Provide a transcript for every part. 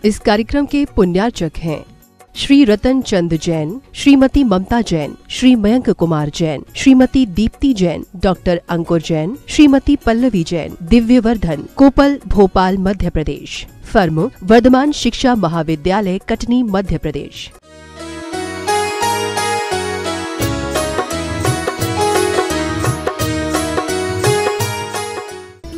इस कार्यक्रम के पुण्यार्चक हैं श्री रतन चंद जैन, श्रीमती ममता जैन, श्री मयंक कुमार जैन, श्रीमती दीप्ति जैन, डॉक्टर अंकुर जैन, श्रीमती पल्लवी जैन, दिव्यवर्धन, कोपल, भोपाल, मध्य प्रदेश। फर्म वर्धमान शिक्षा महाविद्यालय, कटनी, मध्य प्रदेश।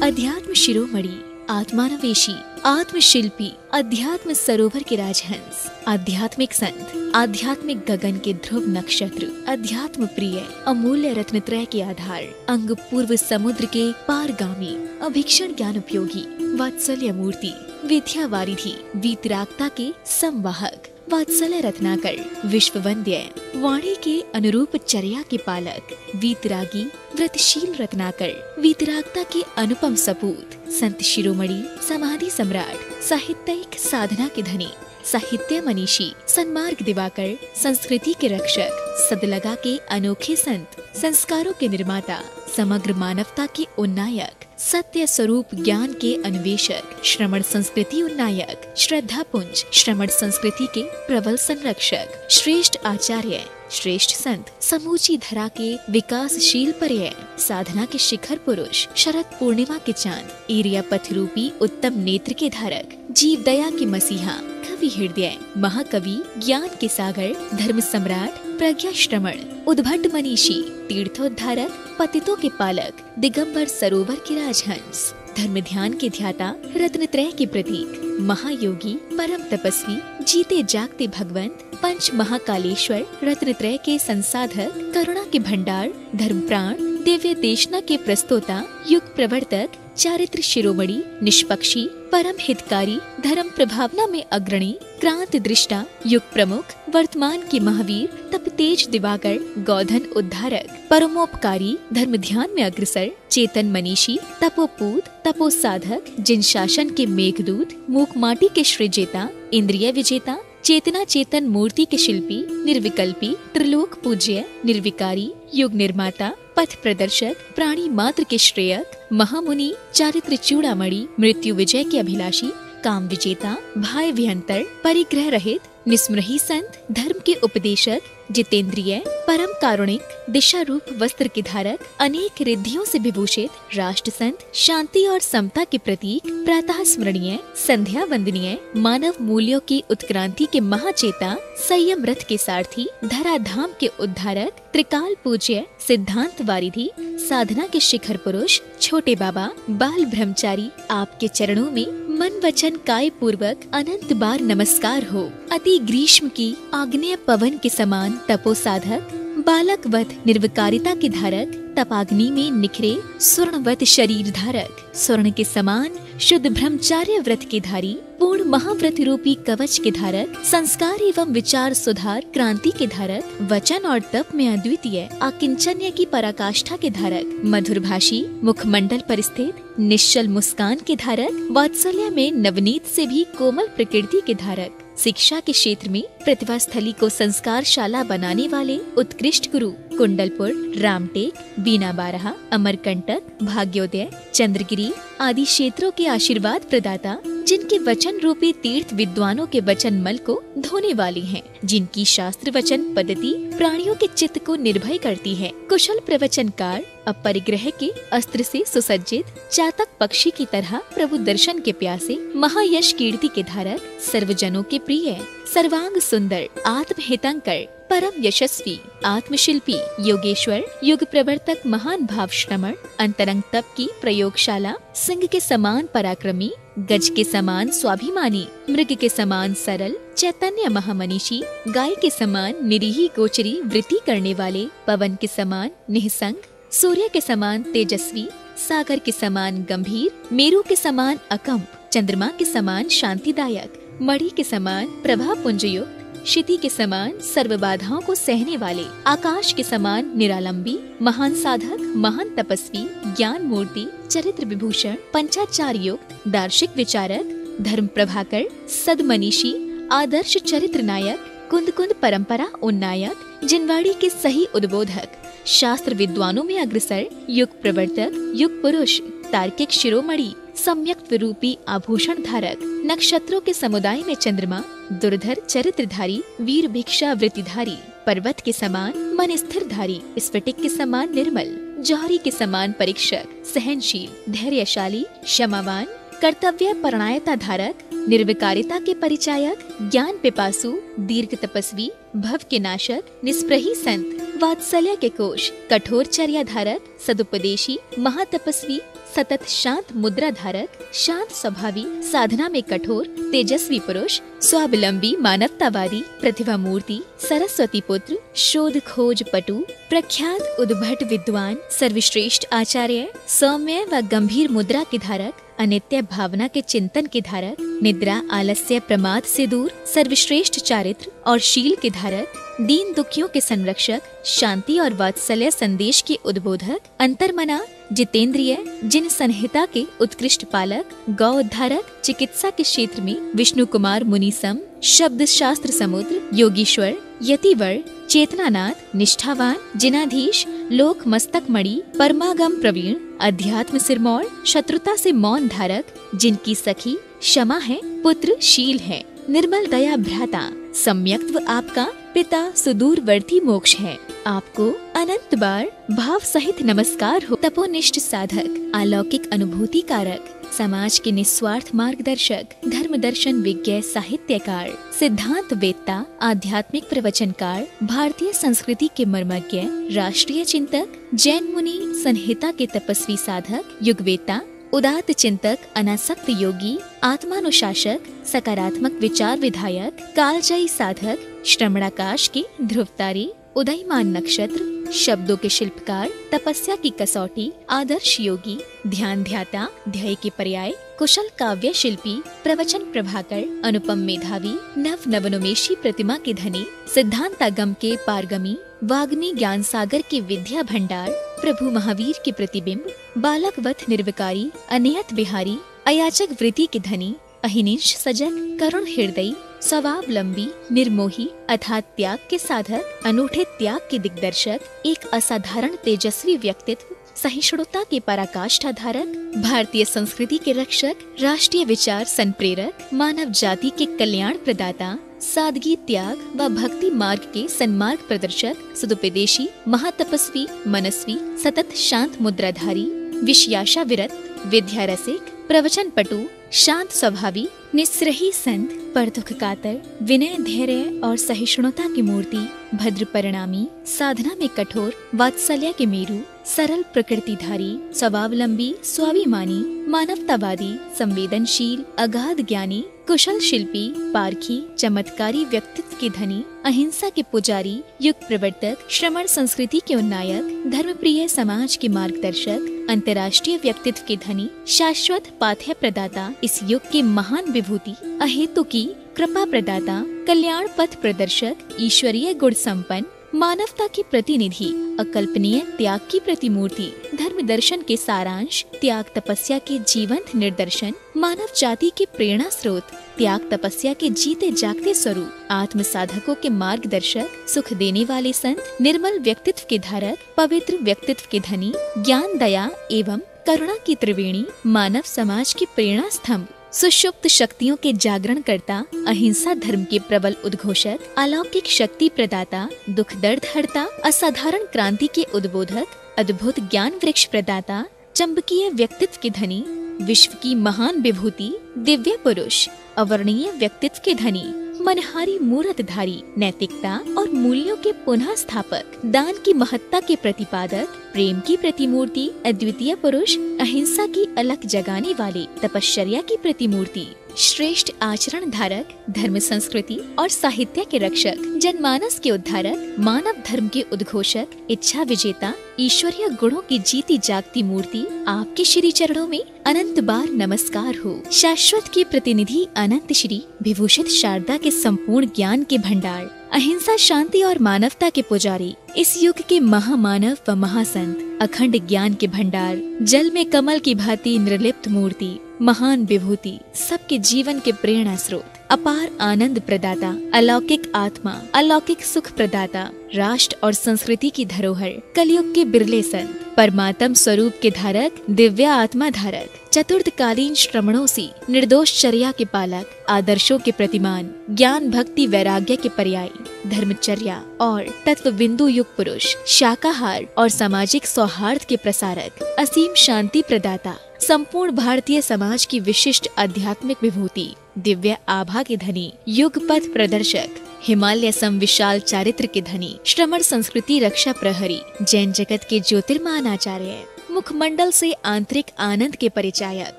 अध्यात्म शिरोमणि, आत्मानवेशी, आत्मशिल्पी, अध्यात्म सरोवर के राजहंस, आध्यात्मिक संत, आध्यात्मिक गगन के ध्रुव नक्षत्र, अध्यात्म प्रिय, अमूल्य रत्नत्रय के आधार, अंग पूर्व समुद्र के पारगामी, अभीक्षण ज्ञान उपयोगी, वात्सल्य मूर्ति, विद्या वारिधि, वीतरागता के संवाहक, वात्सल्य रत्नाकर, विश्व वंद्य, वाणी के अनुरूप चर्या के पालक, वीतरागी, व्रतशील रत्नाकर, वीतरागता के अनुपम सपूत, संत शिरोमणि, समाधि सम्राट, साहित्यिक साधना के धनी, साहित्य मनीषी, सन्मार्ग दिवाकर, संस्कृति के रक्षक, सदलगा के अनोखे संत, संस्कारों के निर्माता, समग्र मानवता के उन्नायक, सत्य स्वरूप ज्ञान के अन्वेषक, श्रमण संस्कृति उन्नायक, श्रद्धा पुंज, श्रमण संस्कृति के प्रबल संरक्षक, श्रेष्ठ आचार्य, श्रेष्ठ संत, समूची धरा के विकासशील पर्याय, साधना के शिखर पुरुष, शरद पूर्णिमा के चांद, एरिया पथ रूपी उत्तम नेत्र के धारक, जीव दया के मसीहा, कवि हृदय, महाकवि, ज्ञान के सागर, धर्म सम्राट, प्रज्ञा श्रमण, उद्भट मनीषी, तीर्थोद्धारक, पतितों के पालक, दिगंबर सरोवर के राजहंस, धर्म ध्यान के ध्याता, रत्नत्रय के प्रतीक, महायोगी, परम तपस्वी, जीते जागते भगवंत, पंच महाकालेश्वर, रत्नत्रय के संसाधक, करुणा के भंडार, धर्म प्राण, दिव्य देशना के प्रस्तोता, युग प्रवर्तक, चारित्र शिरोमणि, निष्पक्षी, परम हितकारी, धर्म प्रभावना में अग्रणी, क्रांत दृष्टा, युग प्रमुख, वर्तमान के महावीर, तप तेज दिवाकर, गौधन उद्धारक, परमोपकारी, धर्म ध्यान में अग्रसर, चेतन मनीषी, तपोपूत, तपो साधक, जिन शासन के मेघदूत, मूक माटी के सृजेता, इंद्रिय विजेता, चेतना चेतन मूर्ति के शिल्पी, निर्विकल्पी, त्रिलोक पूज्य, निर्विकारी, युग निर्माता, पथ प्रदर्शक, प्राणी मात्र के श्रेयक, महामुनि, चारित्र चूड़ामणि, मृत्यु विजय के अभिलाषी, काम विजेता, भाई विहंतर, परिग्रह रहित, निस्मृही संत, धर्म के उपदेशक, जितेंद्रिय, परम कारुणिक, दिशा रूप वस्त्र के धारक, अनेक रिद्धियों से विभूषित, राष्ट्र संत, शांति और समता के प्रतीक, प्रातः स्मरणीय, संध्या वंदनीय, मानव मूल्यों की उत्क्रांति के महाचेता, संयम रथ के सारथी, धराधाम के उद्धारक, त्रिकाल पूज्य, सिद्धांत वारिधि, साधना के शिखर पुरुष, छोटे बाबा, बाल ब्रह्मचारी, आपके चरणों में मन वचन काय पूर्वक अनंत बार नमस्कार हो। अति ग्रीष्म की आग्नेय पवन के समान तपो साधक, बालक वध निर्विकारिता के धारक, तपाग्नि में निखरे स्वर्णवत शरीर धारक, स्वर्ण के समान शुद्ध ब्रह्मचार्य व्रत के धारी, पूर्ण महाव्रत रूपी कवच के धारक, संस्कार एवं विचार सुधार क्रांति के धारक, वचन और तप में अद्वितीय, आकिंचन्य की पराकाष्ठा के धारक, मधुर भाषी, मुखमंडल पर स्थित, निश्चल मुस्कान के धारक, वात्सल्य में नवनीत से भी कोमल प्रकृति के धारक, शिक्षा के क्षेत्र में प्रतिभा स्थली को संस्कारशाला बनाने वाले उत्कृष्ट गुरु, कुंडलपुर, रामटेक, बीना बारहा, अमरकंटक, भाग्योदय, चंद्रगिरी आदि क्षेत्रों के आशीर्वाद प्रदाता, जिनके वचन रूपी तीर्थ विद्वानों के वचन मल को धोने वाली हैं, जिनकी शास्त्र वचन पद्धति प्राणियों के चित्त को निर्भय करती है, कुशल प्रवचनकार, अपरिग्रह के अस्त्र से सुसज्जित, चातक पक्षी की तरह प्रभु दर्शन के प्यासे, महायश कीर्ति के धारक, सर्वजनों के प्रिय, सर्वांग सुंदर, आत्महितंकर, परम यशस्वी, आत्मशिल्पी, योगेश्वर, युग प्रवर्तक, महान भाव श्रमण, अंतरंग तप की प्रयोगशाला, सिंह के समान पराक्रमी, गज के समान स्वाभिमानी, मृग के समान सरल, चैतन्य महामनीषी, गाय के समान निरीही गोचरी वृत्ति करने वाले, पवन के समान निःसंग, सूर्य के समान तेजस्वी, सागर के समान गंभीर, मेरु के समान अकंप, चंद्रमा के समान शांतिदायक, मणि के समान प्रभा पुंजयुक्त, क्षिति के समान सर्व बाधाओं को सहने वाले, आकाश के समान निरालंबी, महान साधक, महान तपस्वी, ज्ञान मूर्ति, चरित्र विभूषण, पंचाचार युक्त, दार्शिक विचारक, धर्म प्रभाकर, सदमनीषी, आदर्श चरित्र नायक, कुंद कुंद परंपरा उन्नायक, जिनवाड़ी के सही उद्बोधक, शास्त्र विद्वानों में अग्रसर, युग प्रवर्तक, युग पुरुष, तार्किक शिरोमणि, सम्यक रूपी आभूषण धारक, नक्षत्रों के समुदाय में चंद्रमा, दुर्धर चरित्रधारी, वीर भिक्षा वृत्तिधारी, पर्वत के समान मन स्थिरधारी, स्फटिक के समान निर्मल, जौहरी के समान परीक्षक, सहनशील, धैर्यशाली, क्षमावान, कर्तव्य परायणता धारक, निर्विकारिता के परिचायक, ज्ञान पिपासु, दीर्घ तपस्वी, भव के नाशक, निष्प्रही संत, वात्सल्य के कोश, कठोर चर्या धारक, सदुपदेशी, महातपस्वी, सतत शांत मुद्रा धारक, शांत स्वभावी, साधना में कठोर, तेजस्वी पुरुष, स्वावलंबी, मानवतावादी, प्रतिभा मूर्ति, सरस्वती पुत्र, शोध खोज पटु, प्रख्यात उद्भट विद्वान, सर्वश्रेष्ठ आचार्य, सौम्य व गंभीर मुद्रा के धारक, अनित्य भावना के चिंतन के धारक, निद्रा आलस्य प्रमाद से दूर, सर्वश्रेष्ठ चारित्र और शील के धारक, दीन दुखियों के संरक्षक, शांति और वात्सल्य संदेश के उद्बोधक, अंतर्मना, जितेंद्रिय, जिन संहिता के उत्कृष्ट पालक, गौ उद्धारक, चिकित्सा के क्षेत्र में विष्णु कुमार मुनिसम, शब्द शास्त्र समुद्र, योगीश्वर, यतिवर, चेतनानाथ, निष्ठावान, जिनाधीश, लोक मस्तक मणि, परमागम प्रवीण, अध्यात्म सिरमौर, शत्रुता से मौन धारक, जिनकी सखी क्षमा है, पुत्र शील है, निर्मल दया भ्राता, सम्यक्त्व आपका, पिता सुदूरवर्ती मोक्ष है। आपको अनंत बार भाव सहित नमस्कार हो। तपोनिष्ठ साधक, अलौकिक अनुभूति कारक, समाज के निस्वार्थ मार्गदर्शक, धर्म दर्शन विज्ञ साहित्यकार, सिद्धांत वेत्ता, आध्यात्मिक प्रवचनकार, भारतीय संस्कृति के मर्मज्ञ, राष्ट्रीय चिंतक, जैन मुनि संहिता के तपस्वी साधक, युगवेत्ता, उदात्त चिंतक, अनासक्त योगी, आत्मानुशासक, सकारात्मक विचार विधायक, कालजयी साधक, श्रमणाकाश के ध्रुवतारी, उदयमान नक्षत्र, शब्दों के शिल्पकार, तपस्या की कसौटी, आदर्श योगी, ध्यान ध्याता, ध्येय के पर्याय, कुशल काव्य शिल्पी, प्रवचन प्रभाकर, अनुपम मेधावी, नव नवनोमेशी प्रतिमा के धनी, सिद्धांतागम के पारगमी, वाग्मी ज्ञान सागर के विद्या भंडार, प्रभु महावीर के प्रतिबिंब, बालक वथ निर्विकारी, अनियत बिहारी, अयाचक वृत्ति के धनी, अहिनिश सजग, करुण हृदयी, स्वभावलंबी, निर्मोही, अथात त्याग के साधक, अनूठे त्याग के दिग्दर्शक, एक असाधारण तेजस्वी व्यक्तित्व, सहिष्णुता के पराकाष्ठा धारक, भारतीय संस्कृति के रक्षक, राष्ट्रीय विचार संप्रेरक, मानव जाति के कल्याण प्रदाता, सादगी, त्याग व भक्ति मार्ग के सन्मार्ग प्रदर्शक, सदुपदेशी, महातपस्वी, मनस्वी, सतत शांत मुद्राधारी, विषयाशा विरत, विद्या रसिक, प्रवचन पटु, शांत स्वभावी, निस्रही संत, पर दुख कातर, विनय, धैर्य और सहिष्णुता की मूर्ति, भद्र परिणामी, साधना में कठोर, वात्सल्य के मेरु, सरल प्रकृतिधारी, स्वावलंबी, स्वाभिमानी, मानवतावादी, संवेदनशील, अगाध ज्ञानी, कुशल शिल्पी, पारखी, चमत्कारी व्यक्तित्व के धनी, अहिंसा के पुजारी, युग प्रवर्तक, श्रमण संस्कृति के उन्नायक, धर्मप्रिय समाज के मार्गदर्शक, अंतर्राष्ट्रीय व्यक्तित्व के धनी, शाश्वत पाथ्य प्रदाता, इस युग के महान विभूति, अहेतु की कृपा प्रदाता, कल्याण पथ प्रदर्शक, ईश्वरीय गुण संपन्न, मानवता की प्रतिनिधि, अकल्पनीय त्याग की प्रतिमूर्ति, धर्म दर्शन के सारांश, त्याग तपस्या के जीवंत निर्दर्शन, मानव जाति के प्रेरणा स्रोत, त्याग तपस्या के जीते जागते स्वरूप, आत्म साधकों के मार्गदर्शक, सुख देने वाले संत, निर्मल व्यक्तित्व के धारक, पवित्र व्यक्तित्व के धनी, ज्ञान, दया एवं करुणा की त्रिवेणी, मानव समाज की प्रेरणा स्तंभ, सुषुप्त शक्तियों के जागरण करता, अहिंसा धर्म के प्रबल उद्घोषक, अलौकिक शक्ति प्रदाता, दुख दर्द हरता, असाधारण क्रांति के उद्बोधक, अद्भुत ज्ञान वृक्ष प्रदाता, चंबकीय व्यक्तित्व के धनी, विश्व की महान विभूति, दिव्य पुरुष, अवर्णीय व्यक्तित्व के धनी, मनहारी मूर्तधारी, नैतिकता और मूल्यों के पुनः स्थापक, दान की महत्ता के प्रतिपादक, प्रेम की प्रतिमूर्ति, अद्वितीय पुरुष, अहिंसा की अलख जगाने वाले, तपश्चर्या की प्रतिमूर्ति, श्रेष्ठ आचरण धारक, धर्म संस्कृति और साहित्य के रक्षक, जनमानस के उद्धारक, मानव धर्म के उद्घोषक, इच्छा विजेता, ईश्वरीय गुणों की जीती जागती मूर्ति, आपके श्री चरणों में अनंत बार नमस्कार हो। शाश्वत के प्रतिनिधि, अनंत श्री विभूषित शारदा के संपूर्ण ज्ञान के भंडार, अहिंसा, शांति और मानवता के पुजारी, इस युग के महामानव व महासंत, अखंड ज्ञान के भंडार, जल में कमल की भांति निर्लिप्त मूर्ति, महान विभूति, सबके जीवन के प्रेरणा स्रोत, अपार आनंद प्रदाता, अलौकिक आत्मा, अलौकिक सुख प्रदाता, राष्ट्र और संस्कृति की धरोहर, कलयुग के बिरले संत, परमात्म स्वरूप के धारक, दिव्य आत्मा धारक, चतुर्थकालीन श्रमणों से निर्दोष चर्या के पालक, आदर्शों के प्रतिमान, ज्ञान भक्ति वैराग्य के पर्यायी, धर्मचर्या और तत्व बिंदु युग पुरुष, शाकाहार और सामाजिक सौहार्द के प्रसारक, असीम शांति प्रदाता, संपूर्ण भारतीय समाज की विशिष्ट आध्यात्मिक विभूति, दिव्य आभा के धनी, युग पथ प्रदर्शक, हिमालय सम विशाल चारित्र के धनी, श्रमण संस्कृति रक्षा प्रहरी, जैन जगत के ज्योतिर्मान आचार्य, मुखमंडल से आंतरिक आनंद के परिचायक,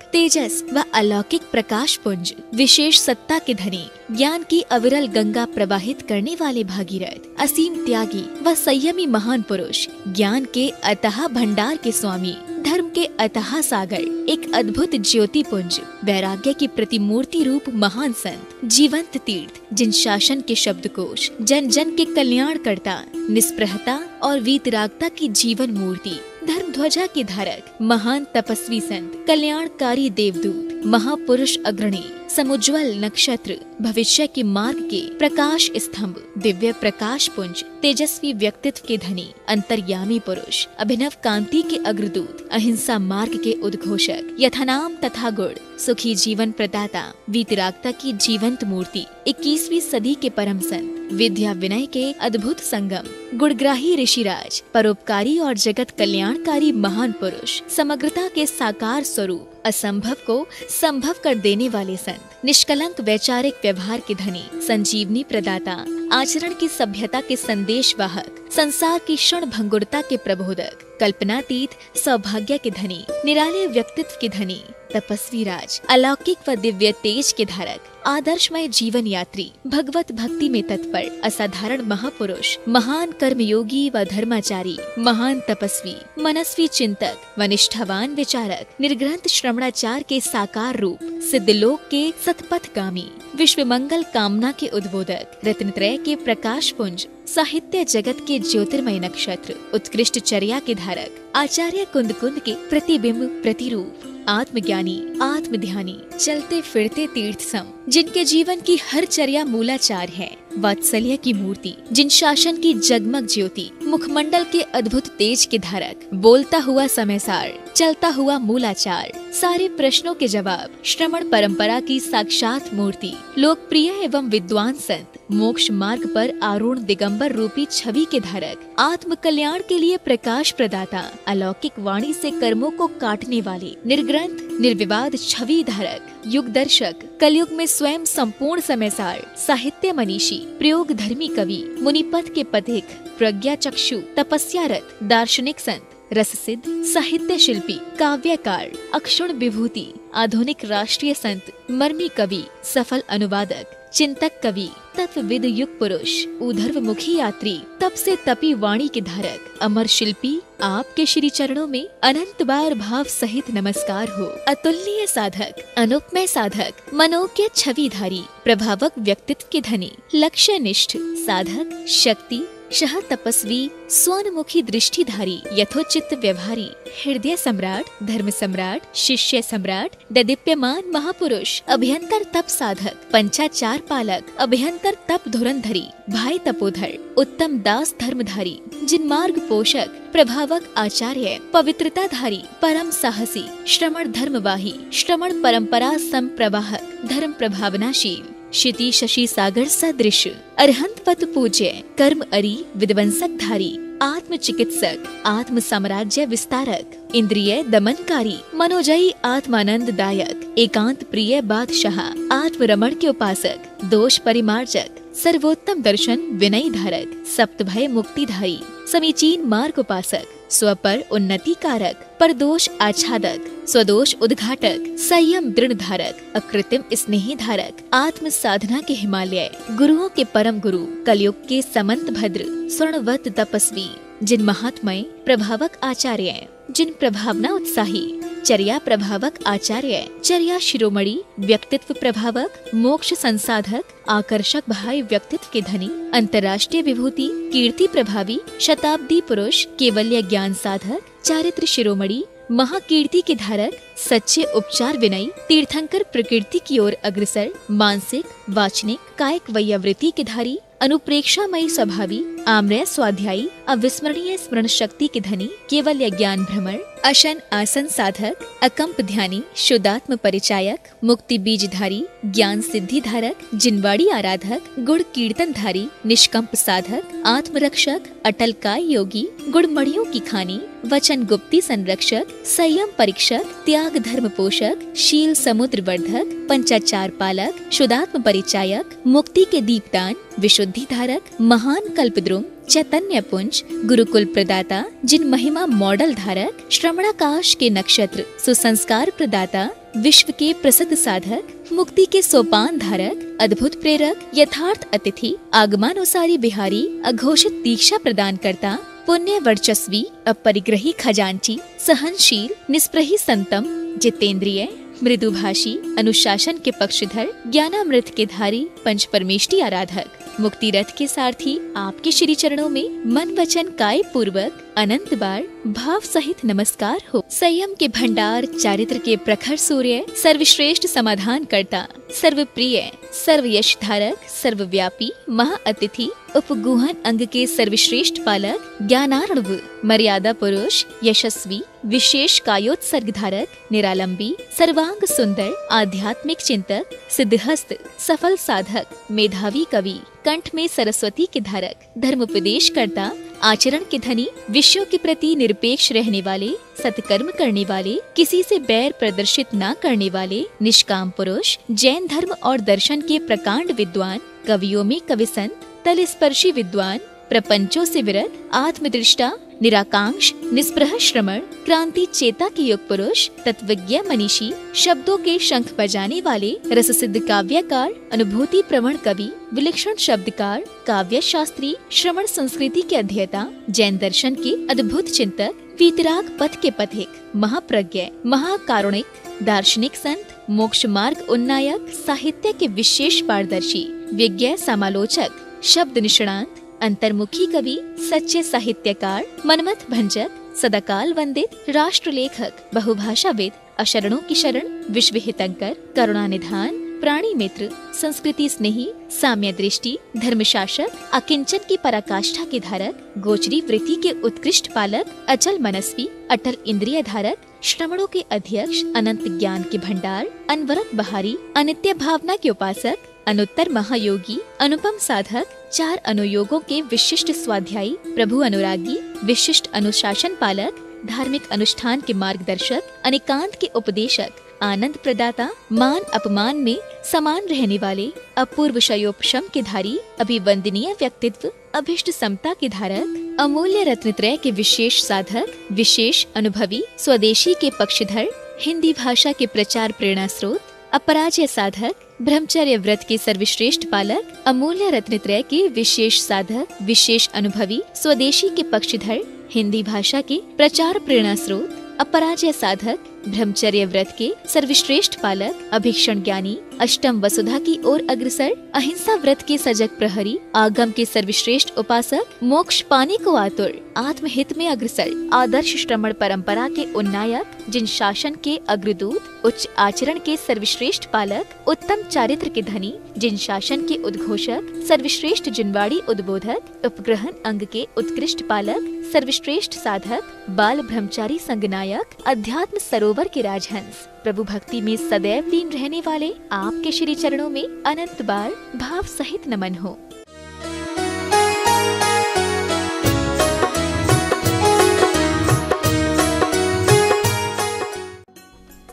तेजस व अलौकिक प्रकाश पुंज, विशेष सत्ता के धनी, ज्ञान की अविरल गंगा प्रवाहित करने वाले भागीरथ, असीम त्यागी व संयमी महान पुरुष, ज्ञान के अथाह भंडार के स्वामी, धर्म के अथाह सागर, एक अद्भुत ज्योति पुंज, वैराग्य की प्रतिमूर्ति रूप महान संत, जीवंत तीर्थ, जिन शासन के शब्दकोश, जन जन के कल्याण करता, निष्प्रहता और वीतरागता की जीवन मूर्ति, धर्म ध्वजा के धारक, महान तपस्वी संत, कल्याणकारी देवदूत, महापुरुष अग्रणी, समुज्वल नक्षत्र, भविष्य के मार्ग के प्रकाश स्तंभ, दिव्य प्रकाश पुंज, तेजस्वी व्यक्तित्व के धनी, अंतर्यामी पुरुष, अभिनव कांति के अग्रदूत, अहिंसा मार्ग के उद्घोषक, यथानाम तथा गुण, सुखी जीवन प्रदाता, वीतरागता की जीवंत मूर्ति, 21वीं सदी के परम संत, विद्या विनय के अद्भुत संगम, गुणग्राही ऋषिराज, परोपकारी और जगत कल्याणकारी महान पुरुष, समग्रता के साकार स्वरूप, असंभव को संभव कर देने वाले संत, निष्कलंक वैचारिक व्यवहार के धनी, संजीवनी प्रदाता, आचरण की सभ्यता के संदेश वाहक, संसार की क्षण भंगुरता के प्रबोधक, कल्पनातीत सौभाग्य के धनी, निराले व्यक्तित्व के धनी, तपस्वी राज, अलौकिक व दिव्य तेज के धारक, आदर्शमय जीवन यात्री, भगवत भक्ति में तत्पर, असाधारण महापुरुष, महान कर्मयोगी व धर्माचारी, महान तपस्वी, मनस्वी चिंतक व निष्ठावान विचारक, निर्ग्रंथ श्रवणाचार के साकार रूप, सिद्धलोक के सतपथगामी, विश्व मंगल कामना के उद्बोधक, रत्नत्रय के प्रकाश पुंज, साहित्य जगत के ज्योतिर्मय नक्षत्र, उत्कृष्ट चर्या के धारक, आचार्य कुंद कुंद के प्रतिबिंब प्रतिरूप, आत्मज्ञानी, आत्मध्यानी, चलते फिरते तीर्थ सम, जिनके जीवन की हर चर्या मूलाचार है, वात्सल्य की मूर्ति, जिन शासन की जगमग ज्योति, मुखमंडल के अद्भुत तेज के धारक, बोलता हुआ समयसार, चलता हुआ मूलाचार, सारे प्रश्नों के जवाब, श्रमण परंपरा की साक्षात मूर्ति, लोकप्रिय एवं विद्वान संत, मोक्ष मार्ग पर आरूढ़ दिगंबर रूपी छवि के धारक, आत्म कल्याण के लिए प्रकाश प्रदाता, अलौकिक वाणी से कर्मों को काटने वाले, निर्ग्रंथ निर्विवाद छवि धारक, युग दर्शक, कलयुग में स्वयं संपूर्ण समयसार, साहित्य मनीषी, प्रयोग धर्मी कवि, मुनिपथ के पथिक, प्रज्ञा चक्षु, तपस्यारत, दार्शनिक संत, रस सिद्ध, साहित्य शिल्पी, काव्यकार, अक्षुण विभूति, आधुनिक राष्ट्रीय संत, मर्मी कवि, सफल अनुवादक, चिंतक कवि, तत्वविद युग पुरुष, ऊर्ध्वमुखी यात्री, तप से तपी वाणी के धारक, अमर शिल्पी, आपके श्री चरणों में अनंत बार भाव सहित नमस्कार हो। अतुलनीय साधक, अनुपमय साधक, मनोज्ञ छविधारी, प्रभावक व्यक्तित्व के धनी, लक्ष्यनिष्ठ साधक, शक्ति शह तपस्वी, स्वनमुखी दृष्टिधारी, यथोचित व्यवहारी, हृदय सम्राट, धर्म सम्राट, शिष्य सम्राट, ददीप्यमान महापुरुष, अभ्यंतर तप साधक, पंचाचार पालक, अभ्यंतर तप धुरंधरी, भाई तपोधर, उत्तम दास धर्मधारी, जिन मार्ग पोषक, प्रभावक आचार्य, पवित्रताधारी, परम साहसी, श्रमण धर्मवाही, श्रमण परंपरा संप्रवाहक, धर्म प्रभावनाशील, क्षिति शशि सागर सदृश, अरहंत पद पूज्य, कर्म अरी विध्वंसक धारी, आत्म चिकित्सक, आत्म साम्राज्य विस्तारक, इंद्रिय दमनकारी, मनोजयी आत्मानंद दायक, एकांत प्रिय बादशाह, आत्म रमण के उपासक, दोष परिमार्जक, सर्वोत्तम दर्शन विनय धारक, सप्तभय मुक्तिधारी, समीचीन मार्ग उपासक, स्वपर उन्नति कारक, परदोष आच्छादक, स्वदोष उद्घाटक, संयम दृढ़ धारक, अकृत्रिम स्नेही धारक, आत्म साधना के हिमालय, गुरुओं के परम गुरु, कलयुग के समंत भद्र, स्वर्णवत तपस्वी, जिन महात्मय प्रभावक आचार्य, जिन प्रभावना उत्साही, चर्या प्रभावक आचार्य, चर्या शिरोमणि, व्यक्तित्व प्रभावक, मोक्ष संसाधक, आकर्षक भाई व्यक्तित्व के धनी, अंतर्राष्ट्रीय विभूति, कीर्ति प्रभावी, शताब्दी पुरुष, केवल्य ज्ञान साधक, चारित्र शिरोमणि, महाकीर्ति के धारक, सच्चे उपचार विनयी, तीर्थंकर प्रकृति की ओर अग्रसर, मानसिक, वाचनिक, कायिक वैयावृत्ति के धारी, अनुप्रेक्षामयी स्वभावी, आम्रय स्वाध्यायी, अविस्मरणीय स्मरण शक्ति के धनी, केवल ज्ञान भ्रमण, अशन आसन साधक, अकंप ध्यानी, शुद्धात्म परिचायक, मुक्ति बीजधारी, ज्ञान सिद्धि धारक, जिनवाड़ी आराधक, गुण कीर्तन धारी, निष्कंप साधक, आत्मरक्षक, अटल काय योगी, गुणमणियों की खानी, वचन गुप्ती संरक्षक, संयम परीक्षक, त्याग धर्म पोषक, शील समुद्र वर्धक, पंचाचार पालक, शुद्धात्म परिचायक, मुक्ति के दीपदान, विशुद्धि धारक, महान कल्पद्रुम, चैतन्य पुंज, गुरुकुल प्रदाता, जिन महिमा मॉडल धारक, श्रवणाकाश के नक्षत्र, सुसंस्कार प्रदाता, विश्व के प्रसिद्ध साधक, मुक्ति के सोपान धारक, अद्भुत प्रेरक, यथार्थ अतिथि, आगमानुसारी बिहारी, अघोषित दीक्षा प्रदान करता, पुण्य वर्चस्वी, अपरिग्रही खजांची, सहनशील, निष्प्रही संतम, जितेंद्रिय, मृदुभाषी, अनुशासन के पक्षधर, ज्ञानामृत के धारी, पंच परमेष्टि आराधक, मुक्ति रथ के सारथी, आपके श्री चरणों में मन वचन काय पूर्वक अनंत बार भाव सहित नमस्कार हो। संयम के भंडार, चारित्र के प्रखर सूर्य, सर्वश्रेष्ठ समाधान करता, सर्वप्रिय, सर्व यश धारक, सर्वव्यापी, महाअतिथि, उपगुहन अंग के सर्वश्रेष्ठ पालक, ज्ञानार्णव, मर्यादा पुरुष, यशस्वी, विशेष कायोत्सर्ग धारक, निरालंबी, सर्वांग सुंदर, आध्यात्मिक चिंतक, सिद्धहस्त, सफल साधक, मेधावी कवि, कंठ में सरस्वती के धारक, धर्मोपदेश करता, आचरण के धनी, विषयों के प्रति निरपेक्ष रहने वाले, सत्कर्म करने वाले, किसी से बैर प्रदर्शित न करने वाले, निष्काम पुरुष, जैन धर्म और दर्शन के प्रकांड विद्वान, कवियों में कविसंत, तल स्पर्शी विद्वान, प्रपंचों से विरत, आत्मदृष्टा, निराकांक्ष, निस्पृह श्रमण, क्रांति चेता के युग पुरुष, तत्वज्ञ मनीषी, शब्दों के शंख बजाने वाले, रस सिद्ध काव्यकार, अनुभूति प्रवण कवि, विलक्षण शब्दकार, काव्य शास्त्री, श्रवण संस्कृति के अध्येता, जैन दर्शन के अद्भुत चिंतक, वीतराग पथ के पथिक, महाप्रज्ञ, महाकारुणिक, दार्शनिक संत, मोक्ष मार्ग उन्नायक, साहित्य के विशेष पारदर्शी, विज्ञ समालोचक, शब्द निष्णांत, अंतर्मुखी कवि, सच्चे साहित्यकार, मनमथ भंजक, सदाकाल वंदित, राष्ट्र लेखक, बहुभाषाविद, अशरणों की शरण, विश्व हितंकर, करुणा निधान, प्राणी मित्र, संस्कृति स्नेही, साम्य दृष्टि, धर्मशासक, अकिंचन की पराकाष्ठा के धारक, गोचरी वृत्ति के उत्कृष्ट पालक, अचल मनस्वी, अटल इंद्रिय धारक, श्रवणों के अध्यक्ष, अनंत ज्ञान के भंडार, अनवरत बहारी, अनित्य भावना के उपासक, अनुत्तर महायोगी, अनुपम साधक, चार अनुयोगों के विशिष्ट स्वाध्यायी, प्रभु अनुरागी, विशिष्ट अनुशासन पालक, धार्मिक अनुष्ठान के मार्गदर्शक, अनिकांत के उपदेशक, आनंद प्रदाता, मान अपमान में समान रहने वाले, अपूर्व शयोपशम के धारी, अभिवंदनीय व्यक्तित्व, अभिष्ट समता के धारक, अमूल्य रत्नत्रय के विशेष साधक, विशेष अनुभवी, स्वदेशी के पक्षधर, हिंदी भाषा के प्रचार प्रेरणा स्रोत, अपराजय साधक, ब्रह्मचर्य व्रत के सर्वश्रेष्ठ पालक, अमूल्य रत्नत्रय के विशेष साधक, विशेष अनुभवी, स्वदेशी के पक्षधर, हिंदी भाषा के प्रचार प्रेरणा स्रोत, अपराजय साधक, ब्रह्मचर्य व्रत के सर्वश्रेष्ठ पालक, अभीक्षण ज्ञानी, अष्टम वसुधा की ओर अग्रसर, अहिंसा व्रत के सजग प्रहरी, आगम के सर्वश्रेष्ठ उपासक, मोक्ष पाने को आतुर, आत्महित में अग्रसर, आदर्श श्रमण परंपरा के उन्नायक, जिन शासन के अग्रदूत, उच्च आचरण के सर्वश्रेष्ठ पालक, उत्तम चारित्र के धनी, जिन शासन के उद्घोषक, सर्वश्रेष्ठ जिनवाड़ी उद्बोधक, उपग्रहण अंग के उत्कृष्ट पालक, सर्वश्रेष्ठ साधक, बाल ब्रह्मचारी संगनायक, अध्यात्म सरोवर के राजहंस, प्रभु भक्ति में सदैव लीन रहने वाले, आपके श्री चरणों में अनंत बार भाव सहित नमन हो।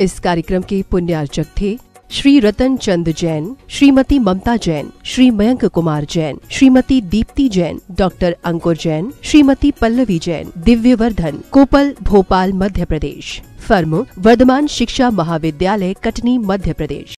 इस कार्यक्रम के पुण्यार्चक थे श्री रतन चंद जैन, श्रीमती ममता जैन, श्री मयंक कुमार जैन, श्रीमती दीप्ति जैन, डॉक्टर अंकुर जैन, श्रीमती पल्लवी जैन, दिव्यवर्धन, कोपल, भोपाल, मध्य प्रदेश। फर्म वर्धमान शिक्षा महाविद्यालय, कटनी, मध्य प्रदेश।